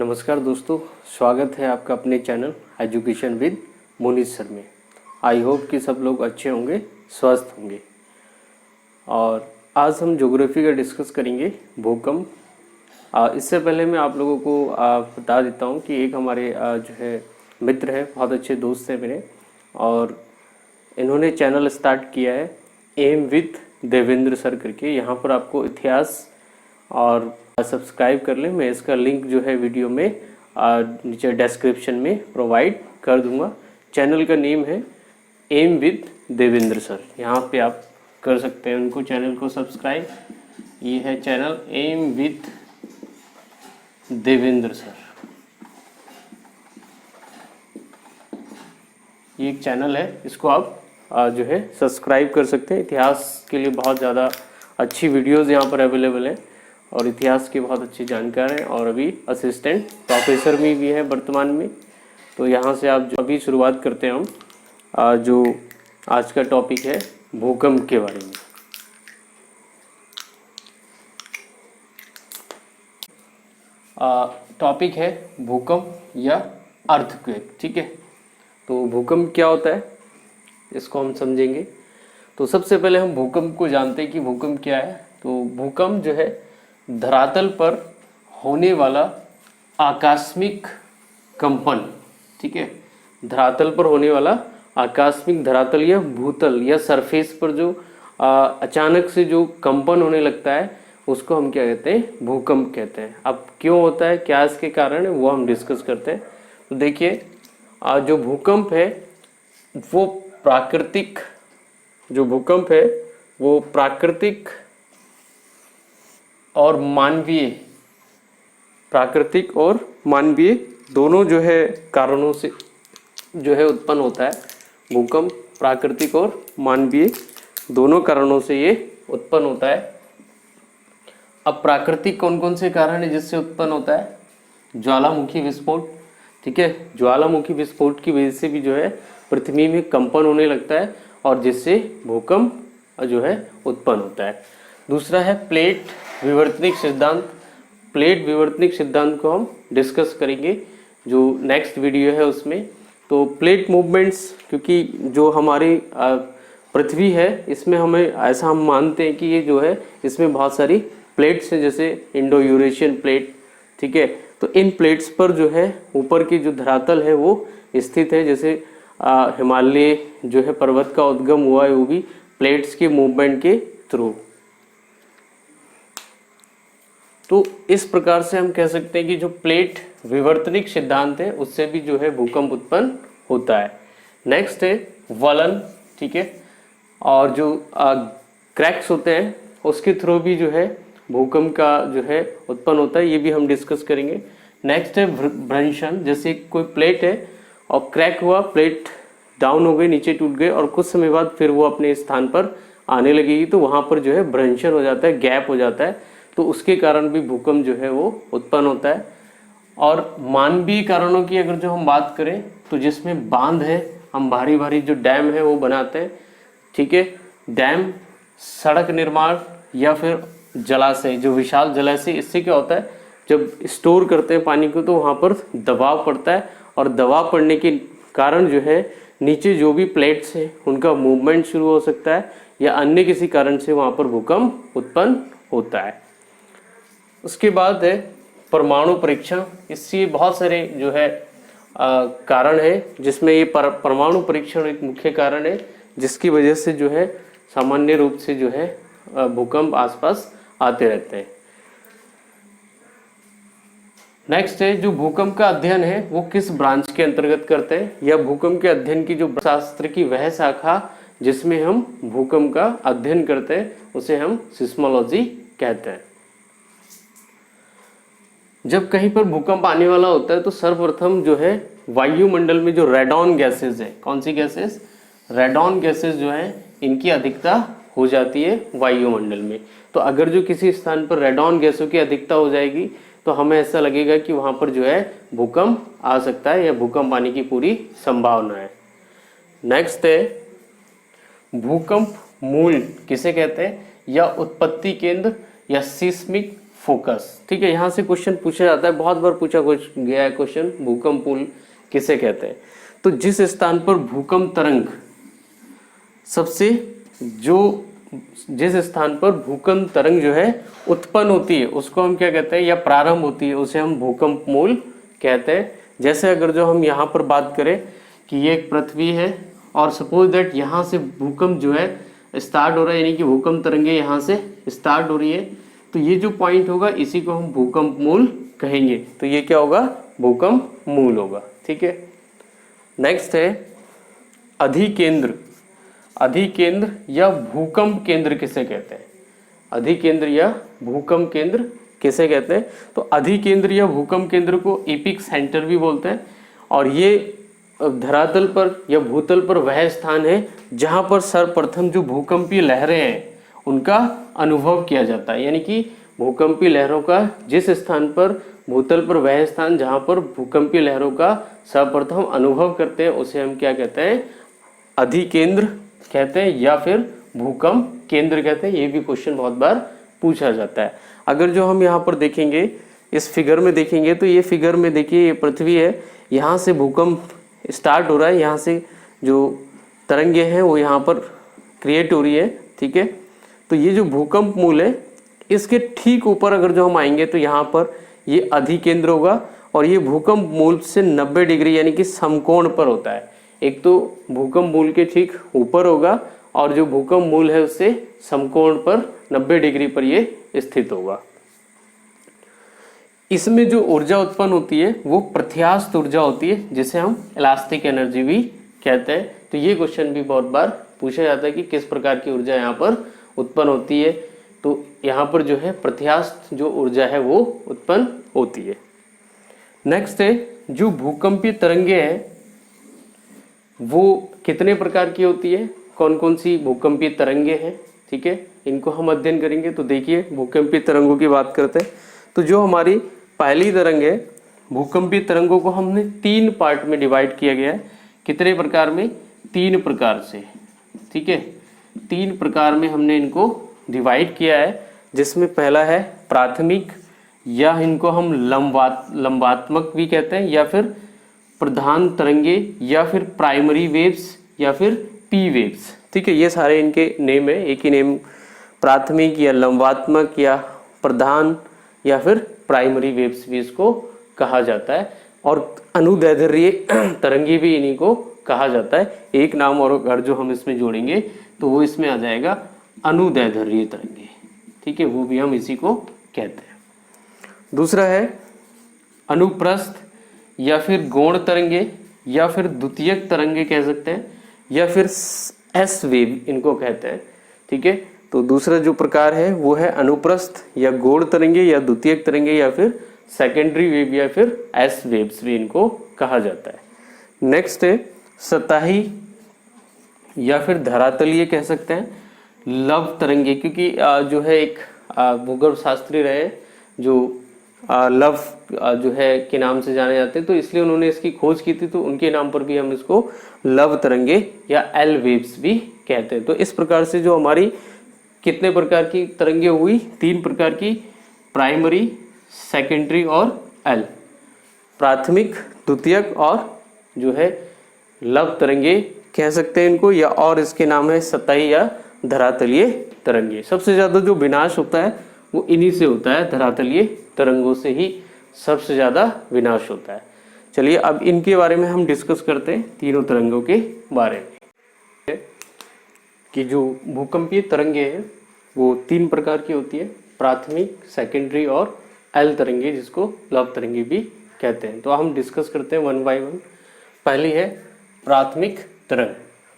नमस्कार दोस्तों, स्वागत है आपका अपने channel education with Monish sir में। आई होप कि सब लोग अच्छे होंगे, स्वस्थ होंगे। और आज हम ज्योग्राफी का डिस्कस करेंगे, भूकंप। इससे पहले मैं आप लोगों को बता देता हूं कि एक हमारे जो है मित्र हैं, बहुत अच्छे दोस्त हैं मेरे, और इन्होंने चैनल स्टार्ट किया है एम विद देवेंद्र सर करके। यहाँ पर आपको इतिहास और सब्सक्राइब कर लें। मैं इसका लिंक जो है वीडियो में नीचे डिस्क्रिप्शन में प्रोवाइड कर दूंगा। चैनल का नेम है एम विद देवेंद्र सर। यहाँ पे आप कर सकते हैं उनको चैनल को सब्सक्राइब। ये है channel M with Devendra sir. ये एक चैनल है, इसको आप जो है सब्सक्राइब कर सकते हैं। इतिहास के लिए बहुत ज़्यादा अच्छी वीडियोज़ यहाँ पर अवेलेबल है और इतिहास के बहुत अच्छे जानकार हैं, और अभी असिस्टेंट प्रोफेसर में भी है वर्तमान में। तो यहाँ से आप जो अभी शुरुआत करते हैं हम जो आज का टॉपिक है भूकंप के बारे में। टॉपिक है भूकंप या अर्थक्वेक। ठीक है, तो भूकंप क्या होता है इसको हम समझेंगे। तो सबसे पहले हम भूकंप को जानते हैं कि भूकंप क्या है। तो भूकंप जो है धरातल पर होने वाला आकस्मिक कंपन। ठीक है, धरातल पर होने वाला आकस्मिक, धरातल या भूतल या सरफेस पर जो अचानक से जो कंपन होने लगता है उसको हम क्या कहते हैं, भूकंप कहते हैं। अब क्यों होता है, क्या इसके कारण है, वो हम डिस्कस करते हैं। तो देखिए, जो भूकंप है वो प्राकृतिक, जो भूकंप है वो प्राकृतिक और मानवीय, प्राकृतिक और मानवीय दोनों जो है कारणों से जो है उत्पन्न होता है। भूकंप प्राकृतिक और मानवीय दोनों कारणों से ये उत्पन्न होता है। अब प्राकृतिक कौन कौन से कारण है जिससे उत्पन्न होता है? ज्वालामुखी विस्फोट। ठीक है, ज्वालामुखी विस्फोट की वजह से भी जो है पृथ्वी में कंपन होने लगता है और जिससे भूकंप जो है उत्पन्न होता है। दूसरा है प्लेट विवर्तनिक सिद्धांत। प्लेट विवर्तनिक सिद्धांत को हम डिस्कस करेंगे जो नेक्स्ट वीडियो है उसमें। तो प्लेट मूवमेंट्स, क्योंकि जो हमारी पृथ्वी है इसमें हमें ऐसा हम मानते हैं कि ये जो है इसमें बहुत सारी प्लेट्स हैं, जैसे इंडो यूरेशियन प्लेट। ठीक है, तो इन प्लेट्स पर जो है ऊपर की जो धरातल है वो स्थित है। जैसे हिमालय जो है पर्वत का उद्गम हुआ है वो भी प्लेट्स के मूवमेंट के थ्रू। तो इस प्रकार से हम कह सकते हैं कि जो प्लेट विवर्तनिक सिद्धांत है उससे भी जो है भूकंप उत्पन्न होता है। नेक्स्ट है वलन। ठीक है, और जो क्रैक्स होते हैं उसके थ्रू भी जो है भूकंप का जो है उत्पन्न होता है, ये भी हम डिस्कस करेंगे। नेक्स्ट है भ्रंशन। जैसे कोई प्लेट है और क्रैक हुआ, प्लेट डाउन हो गई, नीचे टूट गए और कुछ समय बाद फिर वो अपने स्थान पर आने लगेगी, तो वहाँ पर जो है भ्रंशन हो जाता है, गैप हो जाता है, तो उसके कारण भी भूकंप जो है वो उत्पन्न होता है। और मानवीय कारणों की अगर जो हम बात करें तो जिसमें बांध है, हम भारी भारी जो डैम है वो बनाते हैं। ठीक है, डैम, सड़क निर्माण या फिर जलाशय, जो विशाल जलाशय, इससे क्या होता है जब स्टोर करते हैं पानी को तो वहाँ पर दबाव पड़ता है और दबाव पड़ने के कारण जो है नीचे जो भी प्लेट्स हैं उनका मूवमेंट शुरू हो सकता है या अन्य किसी कारण से वहाँ पर भूकंप उत्पन्न होता है। उसके बाद है परमाणु परीक्षण। इससे बहुत सारे जो है कारण है, जिसमें ये परमाणु परीक्षण एक मुख्य कारण है जिसकी वजह से जो है सामान्य रूप से जो है भूकंप आसपास आते रहते हैं। नेक्स्ट है जो भूकंप का अध्ययन है वो किस ब्रांच के अंतर्गत करते हैं, या भूकंप के अध्ययन की जो शास्त्र की वह शाखा जिसमें हम भूकंप का अध्ययन करते हैं उसे हम सिस्मोलॉजी कहते हैं। जब कहीं पर भूकंप आने वाला होता है तो सर्वप्रथम जो है वायुमंडल में जो रेडॉन गैसेस है, कौन सी गैसेस, रेडॉन गैसेस जो है इनकी अधिकता हो जाती है वायुमंडल में। तो अगर जो किसी स्थान पर रेडॉन गैसों की अधिकता हो जाएगी तो हमें ऐसा लगेगा कि वहां पर जो है भूकंप आ सकता है या भूकंप आने की पूरी संभावना है। नेक्स्ट है भूकंप मूल किसे कहते हैं, या उत्पत्ति केंद्र या सिस्मिक फोकस। ठीक है, यहाँ से क्वेश्चन पूछा जाता है, बहुत बार पूछा गया है क्वेश्चन, भूकंप मूल किसे कहते हैं। तो जिस स्थान पर भूकंप तरंग सबसे जिस स्थान पर भूकंप तरंग जो है उत्पन्न होती है उसको हम क्या कहते हैं, या प्रारंभ होती है, उसे हम भूकंप मूल कहते हैं। जैसे अगर जो हम यहाँ पर बात करें कि ये एक पृथ्वी है और सपोज दैट यहाँ से भूकंप जो है स्टार्ट हो रहा है, यानी कि भूकंप तरंगे यहाँ से स्टार्ट हो रही है, तो ये जो पॉइंट होगा इसी को हम भूकंप मूल कहेंगे। तो ये क्या होगा, भूकंप मूल होगा। ठीक है, नेक्स्ट है अधिकेंद्र। अधिकेंद्र या भूकंप केंद्र किसे कहते हैं, अधिकेंद्र या भूकंप केंद्र किसे कहते हैं। तो अधिकेंद्र या भूकंप केंद्र को एपिक सेंटर भी बोलते हैं, और ये धरातल पर या भूतल पर वह स्थान है जहां पर सर्वप्रथम जो भूकंपीय लहरें हैं उनका अनुभव किया जाता है। यानी कि भूकंपीय लहरों का जिस स्थान पर भूतल पर वह स्थान जहां पर भूकंपीय लहरों का सर्वप्रथम अनुभव करते हैं उसे हम क्या कहते हैं, अधिकेंद्र कहते हैं या फिर भूकंप केंद्र कहते हैं। ये भी क्वेश्चन बहुत बार पूछा जाता है। अगर जो हम यहाँ पर देखेंगे, इस फिगर में देखेंगे, तो ये फिगर में देखिए ये पृथ्वी है, यहाँ से भूकंप स्टार्ट हो रहा है, यहाँ से जो तरंगे हैं वो यहाँ पर क्रिएट हो रही है। ठीक है, तो ये जो भूकंप मूल है इसके ठीक ऊपर अगर जो हम आएंगे तो यहाँ पर ये अधिकेंद्र होगा, और ये भूकंप मूल से 90 डिग्री यानी कि समकोण पर होता है। एक तो भूकंप मूल के ठीक ऊपर होगा और जो भूकंप मूल है उससे समकोण पर 90 डिग्री पर ये स्थित होगा। इसमें जो ऊर्जा उत्पन्न होती है वो प्रत्यास्थ ऊर्जा होती है, जिसे हम इलास्टिक एनर्जी भी कहते हैं। तो ये क्वेश्चन भी बहुत बार पूछा जाता है कि किस प्रकार की ऊर्जा यहाँ पर उत्पन्न होती है। तो यहाँ पर जो है प्रत्यास्थ जो ऊर्जा है वो उत्पन्न होती है। नेक्स्ट है जो भूकंपीय तरंगे हैं वो कितने प्रकार की होती है, कौन कौन सी भूकंपीय तरंगे हैं। ठीक है, इनको हम अध्ययन करेंगे। तो देखिए भूकंपीय तरंगों की बात करते हैं। तो जो हमारी पहली तरंग है, भूकंपीय तरंगों को हमने 3 पार्ट में डिवाइड किया गया है। कितने प्रकार में, 3 प्रकार से। ठीक है, 3 प्रकार में हमने इनको डिवाइड किया है, जिसमें पहला है प्राथमिक, या इनको हम लंबात्मक भी कहते हैं, या फिर प्रधान तरंगे, या फिर प्राइमरी वेव्स, या फिर पी वेव्स। ठीक है, ये सारे इनके नेम है, एक ही नेम, प्राथमिक या लंबात्मक या प्रधान या फिर प्राइमरी वेव्स भी इसको कहा जाता है, और अनुदैर्ध्य तरंगे भी इन्हीं को कहा जाता है। एक नाम और अगर जो हम इसमें जोड़ेंगे तो वो इसमें आ जाएगा अनुदैर्ध्य तरंगे। ठीक है, वो भी हम इसी को कहते हैं। दूसरा है अनुप्रस्थ या फिर गौण तरंगे, या फिर द्वितीयक तरंगे कह सकते हैं, या फिर एस वेव इनको कहते हैं। ठीक है, तो दूसरा जो प्रकार है वो है अनुप्रस्थ या गौण तरंगे या द्वितीयक तरंगे, या फिर सेकेंडरी वेव, या फिर एस वेव्स भी इनको कहा जाता है। नेक्स्ट है सतही या फिर धरातलीय कह सकते हैं, लव तरंगे, क्योंकि जो है एक भूगर्भ शास्त्री रहे जो लव जो है के नाम से जाने जाते हैं, तो इसलिए उन्होंने इसकी खोज की थी, तो उनके नाम पर भी हम इसको लव तरंगे या एल वेव्स भी कहते हैं। तो इस प्रकार से जो हमारी कितने प्रकार की तरंगे हुई, 3 प्रकार की, प्राइमरी, सेकेंडरी और एल, प्राथमिक, द्वितीयक और जो है लव तरंगे कह सकते हैं इनको, या और इसके नाम है सतही या धरातलीय तरंगे। सबसे ज्यादा जो विनाश होता है वो इन्हीं से होता है, धरातलीय तरंगों से ही सबसे ज्यादा विनाश होता है। चलिए अब इनके बारे में हम डिस्कस करते हैं, तीनों तरंगों के बारे में। कि जो भूकंपीय तरंगे हैं वो 3 प्रकार की होती है, प्राथमिक, सेकेंडरी और एल तरंगे, जिसको लव तरंगे भी कहते हैं। तो हम डिस्कस करते हैं 1 बाय 1। पहली है प्राथमिक तरंग।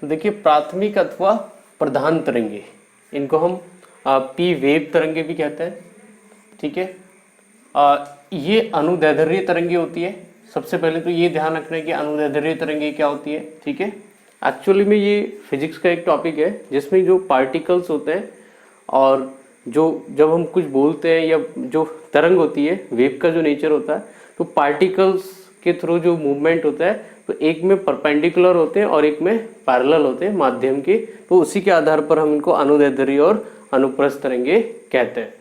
तो देखिए प्राथमिक अथवा प्रधान तरंगे, इनको हम पी वेव तरंगे भी कहते हैं। ठीक है, ये अनुदैर्ध्य तरंगे होती है। सबसे पहले तो ये ध्यान रखना है कि अनुदैर्ध्य तरंगे क्या होती है। ठीक है, एक्चुअली में ये फिजिक्स का एक टॉपिक है जिसमें जो पार्टिकल्स होते हैं और जो जब हम कुछ बोलते हैं या जो तरंग होती है, वेव का जो नेचर होता है, तो पार्टिकल्स के थ्रू जो मूवमेंट होता है तो एक में परपेंडिकुलर होते हैं और एक में पैरेलल होते हैं माध्यम के, तो उसी के आधार पर हम इनको अनुदैर्ध्य और अनुप्रस्थ तरंगे कहते हैं।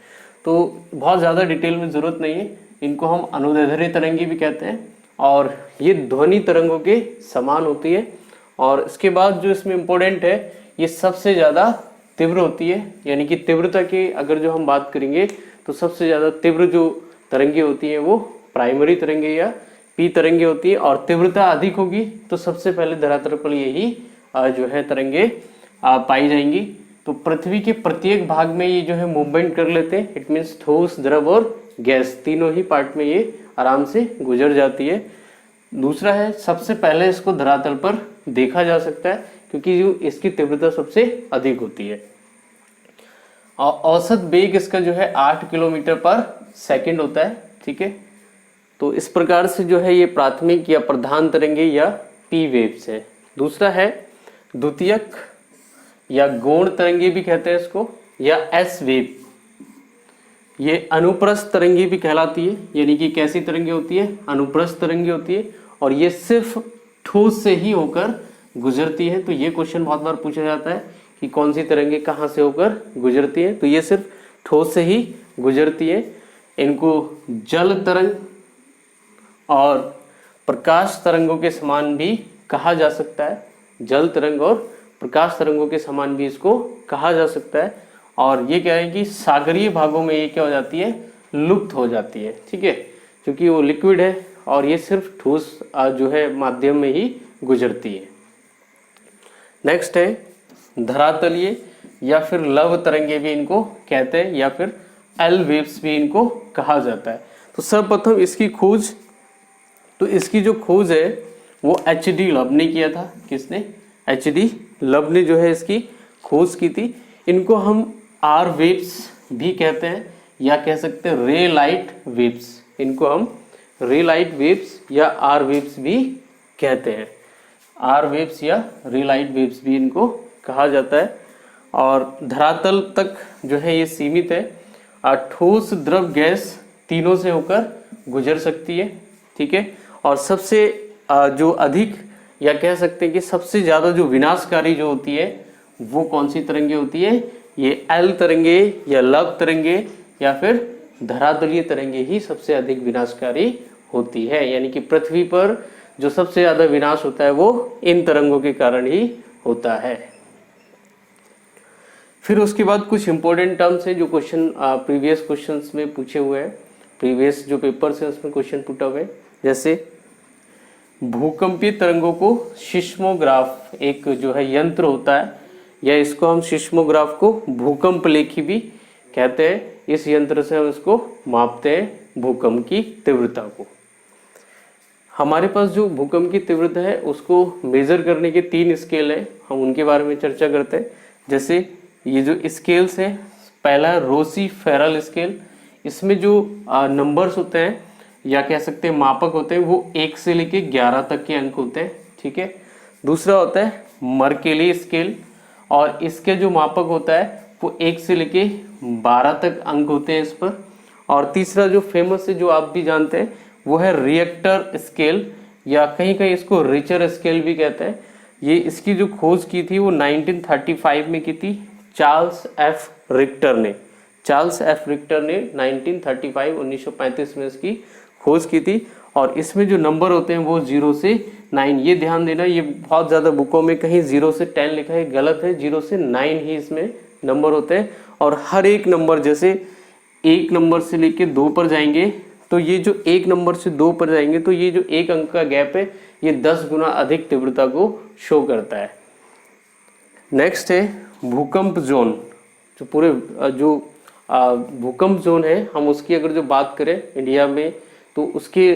तो बहुत ज़्यादा डिटेल में ज़रूरत नहीं है। इनको हम अनुदैर्ध्य तरंगी भी कहते हैं और ये ध्वनि तरंगों के समान होती है। और इसके बाद जो इसमें इम्पोर्टेंट है, ये सबसे ज़्यादा तीव्र होती है, यानी कि तीव्रता की अगर जो हम बात करेंगे तो सबसे ज़्यादा तीव्र जो तरंगे होती हैं वो प्राइमरी तरंगे या पी तरंगे होती है। और तीव्रता अधिक होगी तो सबसे पहले धरातल पर यही जो है तरंगे पाई जाएंगी। तो पृथ्वी के प्रत्येक भाग में ये जो है मूवमेंट कर लेते हैं। इट मीन्स ठोस, द्रव और गैस तीनों ही पार्ट में ये आराम से गुजर जाती है। दूसरा है, सबसे पहले इसको धरातल पर देखा जा सकता है क्योंकि जो इसकी तीव्रता सबसे अधिक होती है। और औसत वेग इसका जो है 8 किलोमीटर पर सेकंड होता है। ठीक है, तो इस प्रकार से जो है ये प्राथमिक या प्रधान तरंगे या पी वेव्स है। दूसरा है द्वितीयक या गौण तरंगे भी कहते हैं इसको, या एस वेव। ये अनुप्रस्थ तरंगे भी कहलाती है, यानी कि कैसी तरंगे होती है, अनुप्रस्थ तरंगे होती है और ये सिर्फ ठोस से ही होकर गुजरती है। तो ये क्वेश्चन बहुत बार पूछा जाता है कि कौन सी तरंगे कहाँ से होकर गुजरती है, तो ये सिर्फ ठोस से ही गुजरती है। इनको जल तरंग और प्रकाश तरंगों के समान भी कहा जा सकता है। जल तरंग और प्रकाश तरंगों के समान भी इसको कहा जा सकता है। और ये क्या है कि सागरीय भागों में ये क्या हो जाती है, लुप्त हो जाती है। ठीक है, क्योंकि वो लिक्विड है और ये सिर्फ ठोस जो है माध्यम में ही गुजरती है। नेक्स्ट है धरातलीय या फिर लव तरंगे भी इनको कहते हैं, या फिर एल वेव्स भी इनको कहा जाता है। तो सर्वप्रथम इसकी खोज, तो इसकी जो खोज है वो एच.डी. लव ने किया था। किसने? एच.डी. लव ने जो है इसकी खोज की थी। इनको हम आर वेव्स भी कहते हैं या कह सकते हैं रे लाइट वेव्स। इनको हम रे लाइट वेव्स या आर वेव्स भी कहते हैं। आर वेव्स या रे लाइट वेव्स भी इनको कहा जाता है। और धरातल तक जो है ये सीमित है। ठोस, द्रव, गैस तीनों से होकर गुजर सकती है। ठीक है, और सबसे जो अधिक या कह सकते हैं कि सबसे ज़्यादा जो विनाशकारी जो होती है वो कौन सी तरंगे होती है, ये एल तरंगे या लव तरंगे या फिर धरातलीय तरंगे ही सबसे अधिक विनाशकारी होती है। यानी कि पृथ्वी पर जो सबसे ज़्यादा विनाश होता है वो इन तरंगों के कारण ही होता है। फिर उसके बाद कुछ इंपॉर्टेंट टर्म्स है जो क्वेश्चन प्रीवियस क्वेश्चंस में पूछे हुए हैं, प्रीवियस जो पेपर्स हैं उसमें क्वेश्चन पुटा हुए। जैसे भूकंपीय तरंगों को सिस्मोग्राफ एक जो है यंत्र होता है, या इसको हम सिस्मोग्राफ को भूकंप लेखी भी कहते हैं। इस यंत्र से हम इसको मापते हैं भूकंप की तीव्रता को। हमारे पास जो भूकंप की तीव्रता है उसको मेजर करने के 3 स्केल है, हम उनके बारे में चर्चा करते हैं। जैसे ये जो स्केल्स है, पहला रोसी फेरल स्केल, इसमें जो नंबर्स होते हैं या कह सकते हैं मापक होते हैं वो 1 से लेके 11 तक के अंक होते हैं। ठीक है, दूसरा होता है मर्केली स्केल और इसके जो मापक होता है वो 1 से लेके 12 तक अंक होते हैं इस पर। और तीसरा जो फेमस है जो आप भी जानते हैं वो है रिएक्टर स्केल, या कहीं कहीं इसको रिचर स्केल भी कहते हैं। ये इसकी जो खोज की थी वो 1935 में की थी चार्ल्स एफ रिक्टर ने। चार्ल्स एफ रिक्टर ने 1935 में इसकी खोज की थी। और इसमें जो नंबर होते हैं वो 0 से 9, ये ध्यान देना, ये बहुत ज़्यादा बुकों में कहीं 0 से 10 लिखा है, गलत है। 0 से 9 ही इसमें नंबर होते हैं। और हर एक नंबर, जैसे 1 नंबर से लेके 2 पर जाएंगे तो ये जो 1 नंबर से 2 पर जाएंगे तो ये जो 1 अंक का गैप है ये 10 गुना अधिक तीव्रता को शो करता है। नेक्स्ट है भूकंप जोन। जो पूरे जो भूकंप जोन है, हम उसकी अगर जो बात करें इंडिया में तो उसके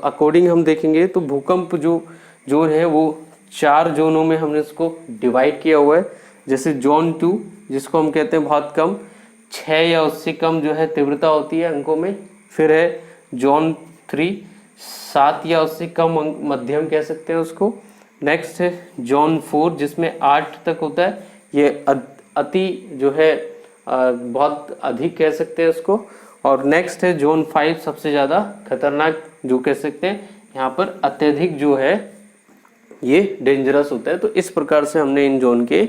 अकॉर्डिंग हम देखेंगे तो भूकंप जो जोन है वो 4 जोनों में हमने इसको डिवाइड किया हुआ है। जैसे जोन 2 जिसको हम कहते हैं बहुत कम, 6 या उससे कम जो है तीव्रता होती है अंकों में। फिर है जोन 3, 7 या उससे कम अंक, मध्यम कह सकते हैं उसको। नेक्स्ट है जोन 4 जिसमें 8 तक होता है, ये अति जो है बहुत अधिक कह सकते हैं उसको। और नेक्स्ट है जोन 5 सबसे ज़्यादा खतरनाक जो कह सकते हैं, यहाँ पर अत्यधिक जो है ये डेंजरस होता है। तो इस प्रकार से हमने इन जोन के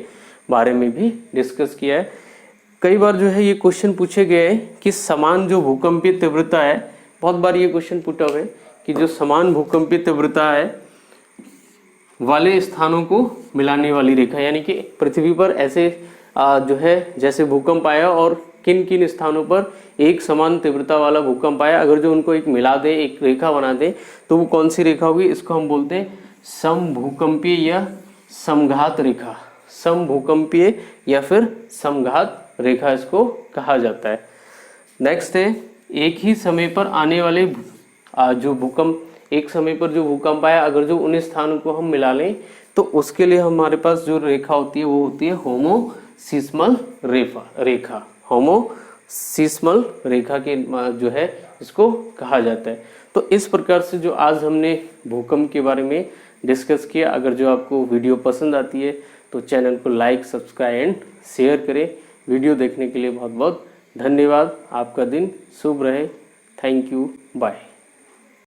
बारे में भी डिस्कस किया है। कई बार जो है ये क्वेश्चन पूछे गए हैं कि समान जो भूकंपीय तीव्रता है, बहुत बार ये क्वेश्चन पूछा हुआ है कि जो समान भूकंपीय तीव्रता है वाले स्थानों को मिलाने वाली रेखा, यानी कि पृथ्वी पर ऐसे जो है जैसे भूकंप आया और किन किन स्थानों पर एक समान तीव्रता वाला भूकंप आया, अगर जो उनको एक मिला दे, एक रेखा बना दे, तो वो कौन सी रेखा होगी? इसको हम बोलते हैं समभूकंपीय या समघात रेखा। समभूकंपीय या फिर समघात रेखा इसको कहा जाता है। नेक्स्ट है एक ही समय पर आने वाले जो भूकंप, एक समय पर जो भूकंप आया, अगर जो उन स्थानों को हम मिला लें तो उसके लिए हमारे पास जो रेखा होती है वो होती है होमोसिस्मल रेखा। होमोसिस्मल रेखा के जो है इसको कहा जाता है। तो इस प्रकार से जो आज हमने भूकंप के बारे में डिस्कस किया, अगर जो आपको वीडियो पसंद आती है तो चैनल को लाइक, सब्सक्राइब एंड शेयर करें। वीडियो देखने के लिए बहुत बहुत धन्यवाद। आपका दिन शुभ रहे। Thank you, bye.